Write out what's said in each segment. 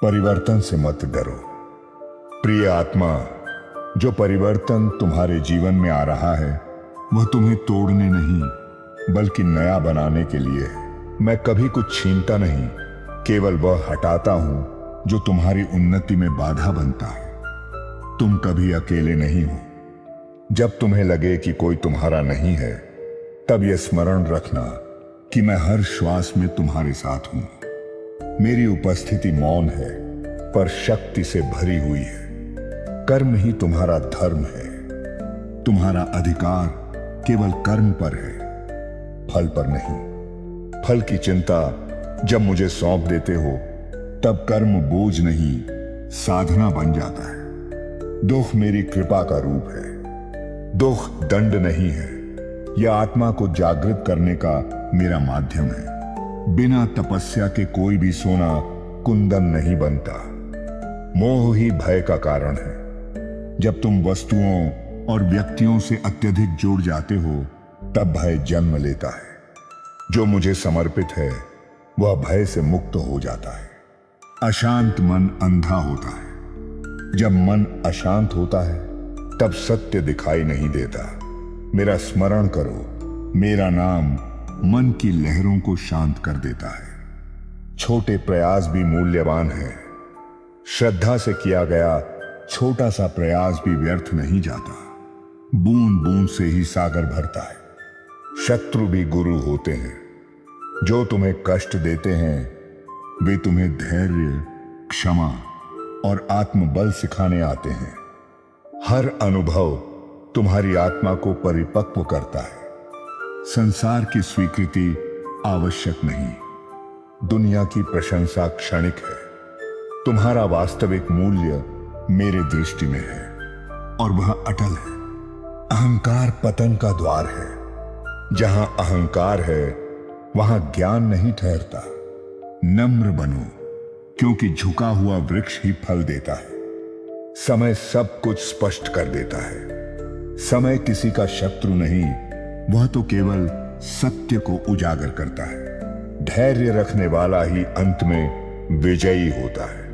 परिवर्तन से मत डरो। प्रिय आत्मा, जो परिवर्तन तुम्हारे जीवन में आ रहा है वह तुम्हें तोड़ने नहीं बल्कि नया बनाने के लिए है। मैं कभी कुछ छीनता नहीं, केवल वह हटाता हूं जो तुम्हारी उन्नति में बाधा बनता है। तुम कभी अकेले नहीं हो। जब तुम्हें लगे कि कोई तुम्हारा नहीं है, तब यह स्मरण रखना कि मैं हर श्वास में तुम्हारे साथ हूं। मेरी उपस्थिति मौन है पर शक्ति से भरी हुई है। कर्म ही तुम्हारा धर्म है। तुम्हारा अधिकार केवल कर्म पर है, फल पर नहीं। फल की चिंता जब मुझे सौंप देते हो, तब कर्म बोझ नहीं साधना बन जाता है। दुख मेरी कृपा का रूप है। दुख दंड नहीं है, यह आत्मा को जागृत करने का मेरा माध्यम है। बिना तपस्या के कोई भी सोना कुंदन नहीं बनता। मोह ही भय का कारण है। जब तुम वस्तुओं और व्यक्तियों से अत्यधिक जुड़ जाते हो, तब भय जन्म लेता है। जो मुझे समर्पित है वह भय से मुक्त हो जाता है। अशांत मन अंधा होता है। जब मन अशांत होता है तब सत्य दिखाई नहीं देता। मेरा स्मरण करो। मेरा नाम मन की लहरों को शांत कर देता है। छोटे प्रयास भी मूल्यवान है। श्रद्धा से किया गया छोटा सा प्रयास भी व्यर्थ नहीं जाता। बूंद बूंद से ही सागर भरता है। शत्रु भी गुरु होते हैं। जो तुम्हें कष्ट देते हैं वे तुम्हें धैर्य, क्षमा और आत्मबल सिखाने आते हैं। हर अनुभव तुम्हारी आत्मा को परिपक्व करता है। संसार की स्वीकृति आवश्यक नहीं। दुनिया की प्रशंसा क्षणिक है। तुम्हारा वास्तविक मूल्य मेरे दृष्टि में है और वह अटल है। अहंकार पतन का द्वार है। जहां अहंकार है वहां ज्ञान नहीं ठहरता। नम्र बनो, क्योंकि झुका हुआ वृक्ष ही फल देता है। समय सब कुछ स्पष्ट कर देता है। समय किसी का शत्रु नहीं, वह तो केवल सत्य को उजागर करता है। धैर्य रखने वाला ही अंत में विजयी होता है।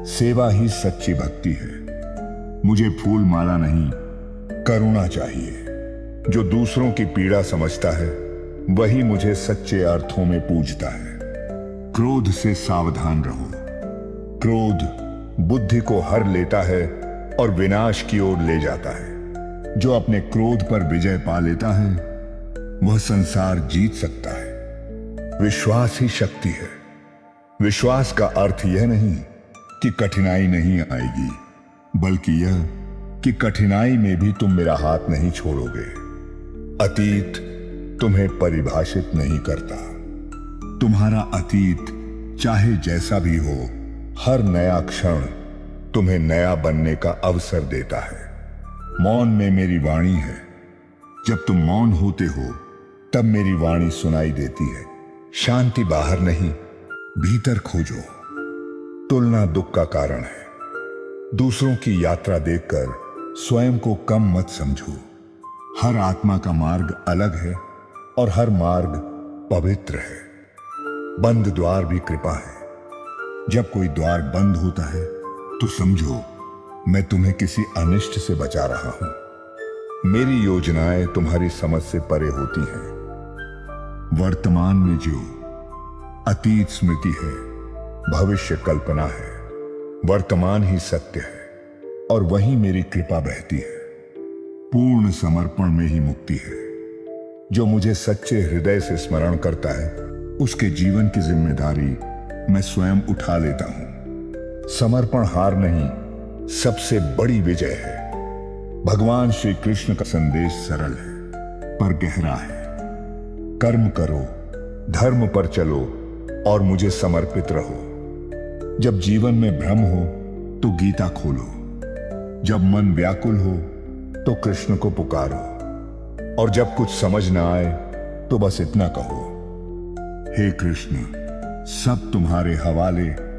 सेवा ही सच्ची भक्ति है। मुझे फूल माला नहीं, करुणा चाहिए। जो दूसरों की पीड़ा समझता है वही मुझे सच्चे अर्थों में पूजता है। क्रोध से सावधान रहो। क्रोध बुद्धि को हर लेता है और विनाश की ओर ले जाता है। जो अपने क्रोध पर विजय पा लेता है वह संसार जीत सकता है। विश्वास ही शक्ति है। विश्वास का अर्थ यह नहीं कि कठिनाई नहीं आएगी, बल्कि यह कि कठिनाई में भी तुम मेरा हाथ नहीं छोड़ोगे। अतीत तुम्हें परिभाषित नहीं करता। तुम्हारा अतीत चाहे जैसा भी हो, हर नया क्षण तुम्हें नया बनने का अवसर देता है। मौन में मेरी वाणी है। जब तुम मौन होते हो तब मेरी वाणी सुनाई देती है। शांति बाहर नहीं, भीतर खोजो। तुलना दुख का कारण है। दूसरों की यात्रा देखकर स्वयं को कम मत समझो। हर आत्मा का मार्ग अलग है और हर मार्ग पवित्र है। बंद द्वार भी कृपा है। जब कोई द्वार बंद होता है तो समझो मैं तुम्हें किसी अनिष्ट से बचा रहा हूं। मेरी योजनाएं तुम्हारी समझ से परे होती हैं। वर्तमान में जो अतीत स्मृति है, भविष्य कल्पना है। वर्तमान ही सत्य है और वहीं मेरी कृपा बहती है। पूर्ण समर्पण में ही मुक्ति है। जो मुझे सच्चे हृदय से स्मरण करता है उसके जीवन की जिम्मेदारी मैं स्वयं उठा लेता हूं। समर्पण हार नहीं, सबसे बड़ी विजय है। भगवान श्री कृष्ण का संदेश सरल है पर गहरा है। कर्म करो, धर्म पर चलो और मुझे समर्पित रहो। जब जीवन में भ्रम हो तो गीता खोलो। जब मन व्याकुल हो तो कृष्ण को पुकारो। और जब कुछ समझ ना आए तो बस इतना कहो, हे कृष्ण, सब तुम्हारे हवाले।